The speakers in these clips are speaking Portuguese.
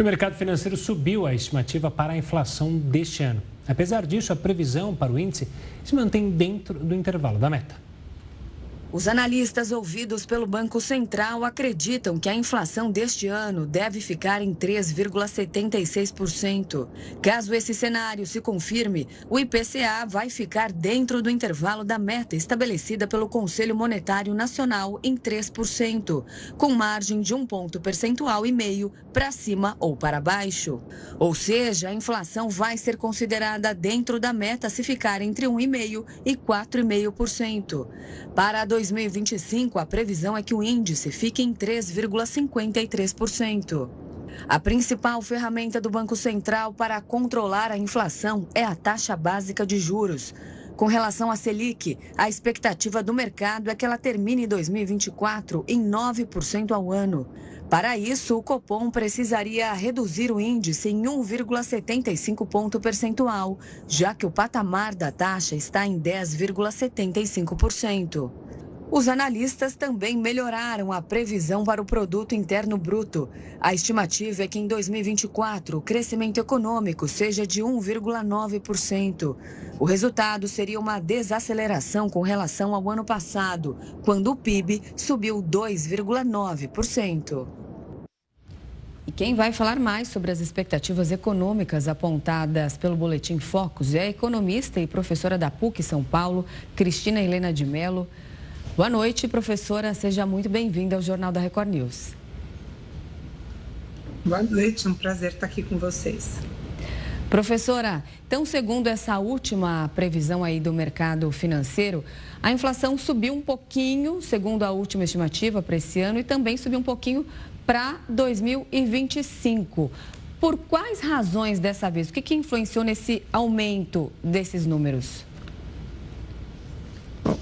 O mercado financeiro subiu a estimativa para a inflação deste ano. Apesar disso, a previsão para o índice se mantém dentro do intervalo da meta. Os analistas ouvidos pelo Banco Central acreditam que a inflação deste ano deve ficar em 3,76%. Caso esse cenário se confirme, o IPCA vai ficar dentro do intervalo da meta estabelecida pelo Conselho Monetário Nacional em 3%, com margem de 1,5 ponto percentual para cima ou para baixo. Ou seja, a inflação vai ser considerada dentro da meta se ficar entre 1,5% e 4,5%. Para 2025, a previsão é que o índice fique em 3,53%. A principal ferramenta do Banco Central para controlar a inflação é a taxa básica de juros. Com relação à Selic, a expectativa do mercado é que ela termine 2024 em 9% ao ano. Para isso, o Copom precisaria reduzir o índice em 1,75 ponto percentual, já que o patamar da taxa está em 10,75%. Os analistas também melhoraram a previsão para o Produto Interno Bruto. A estimativa é que em 2024 o crescimento econômico seja de 1,9%. O resultado seria uma desaceleração com relação ao ano passado, quando o PIB subiu 2,9%. E quem vai falar mais sobre as expectativas econômicas apontadas pelo Boletim Focus é a economista e professora da PUC São Paulo, Cristina Helena de Mello. Boa noite, professora. Seja muito bem-vinda ao Jornal da Record News. Boa noite, é um prazer estar aqui com vocês. Professora, então, segundo essa última previsão aí do mercado financeiro, a inflação subiu um pouquinho, segundo a última estimativa para esse ano, e também subiu um pouquinho para 2025. Por quais razões dessa vez? O que influenciou nesse aumento desses números?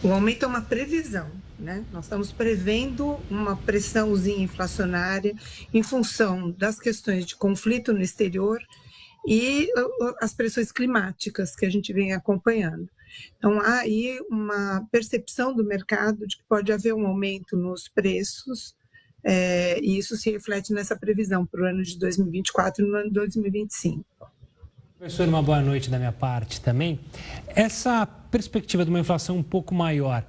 O aumento é uma previsão, né? Nós estamos prevendo uma pressãozinha inflacionária em função das questões de conflito no exterior e as pressões climáticas que a gente vem acompanhando. Então, há aí uma percepção do mercado de que pode haver um aumento nos preços, e isso se reflete nessa previsão para o ano de 2024 e no ano de 2025. Professor, uma boa noite da minha parte também. Essa perspectiva de uma inflação um pouco maior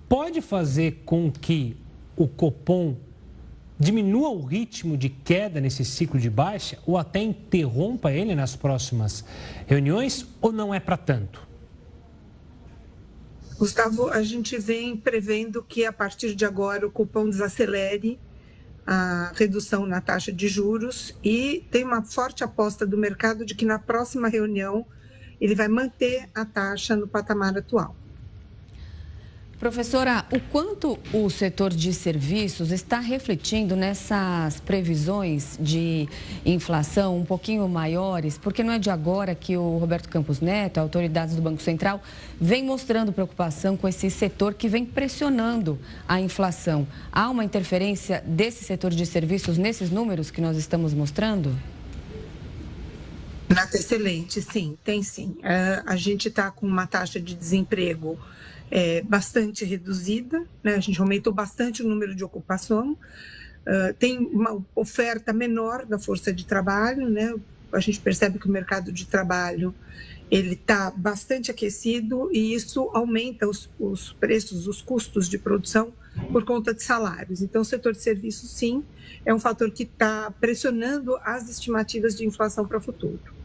pode fazer com que o Copom diminua o ritmo de queda nesse ciclo de baixa ou até interrompa ele nas próximas reuniões, ou não é para tanto? Gustavo, a gente vem prevendo que a partir de agora o Copom desacelere a redução na taxa de juros e tem uma forte aposta do mercado de que na próxima reunião ele vai manter a taxa no patamar atual. Professora, o quanto o setor de serviços está refletindo nessas previsões de inflação um pouquinho maiores? Porque não é de agora que o Roberto Campos Neto, autoridades do Banco Central, vem mostrando preocupação com esse setor que vem pressionando a inflação. Há uma interferência desse setor de serviços nesses números que nós estamos mostrando? Renata, excelente, sim, tem sim. A gente está com uma taxa de desemprego bastante reduzida, né? A gente aumentou bastante o número de ocupação, tem uma oferta menor da força de trabalho, né? A gente percebe que o mercado de trabalho ele está bastante aquecido e isso aumenta os preços, os custos de produção por conta de salários. Então, o setor de serviços, sim, é um fator que está pressionando as estimativas de inflação para o futuro.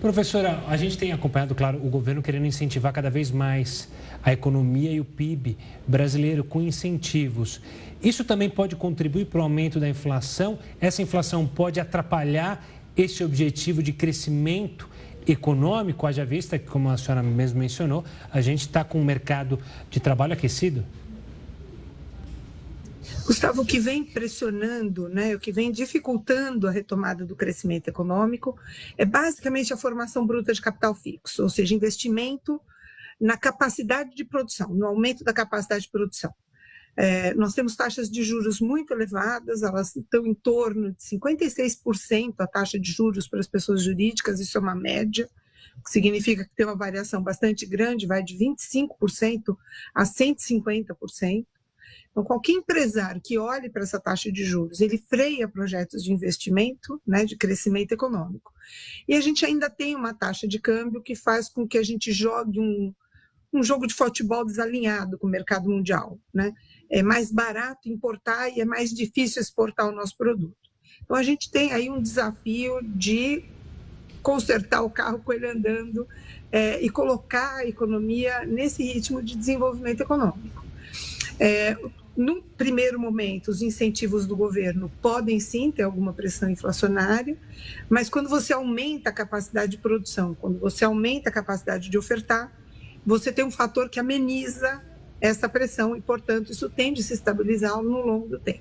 Professora, a gente tem acompanhado, claro, o governo querendo incentivar cada vez mais a economia e o PIB brasileiro com incentivos. Isso também pode contribuir para o aumento da inflação? Essa inflação pode atrapalhar esse objetivo de crescimento econômico, haja vista que, como a senhora mesmo mencionou, a gente está com um mercado de trabalho aquecido? Gustavo, o que vem pressionando, né, o que vem dificultando a retomada do crescimento econômico é basicamente a formação bruta de capital fixo, ou seja, investimento na capacidade de produção, no aumento da capacidade de produção. Nós temos taxas de juros muito elevadas, elas estão em torno de 56% a taxa de juros para as pessoas jurídicas, isso é uma média, o que significa que tem uma variação bastante grande, vai de 25% a 150%. Então, qualquer empresário que olhe para essa taxa de juros, ele freia projetos de investimento, né, de crescimento econômico. E a gente ainda tem uma taxa de câmbio que faz com que a gente jogue um jogo de futebol desalinhado com o mercado mundial, né? É mais barato importar e é mais difícil exportar o nosso produto. Então, a gente tem aí um desafio de consertar o carro com ele andando e colocar a economia nesse ritmo de desenvolvimento econômico. No primeiro momento, os incentivos do governo podem sim ter alguma pressão inflacionária, mas quando você aumenta a capacidade de produção, quando você aumenta a capacidade de ofertar, você tem um fator que ameniza essa pressão e, portanto, isso tende a se estabilizar no longo do tempo.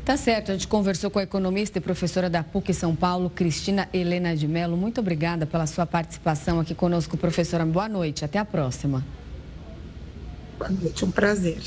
Tá certo, a gente conversou com a economista e professora da PUC São Paulo, Cristina Helena de Mello. Muito obrigada pela sua participação aqui conosco, professora. Boa noite, até a próxima. Boa noite, um prazer.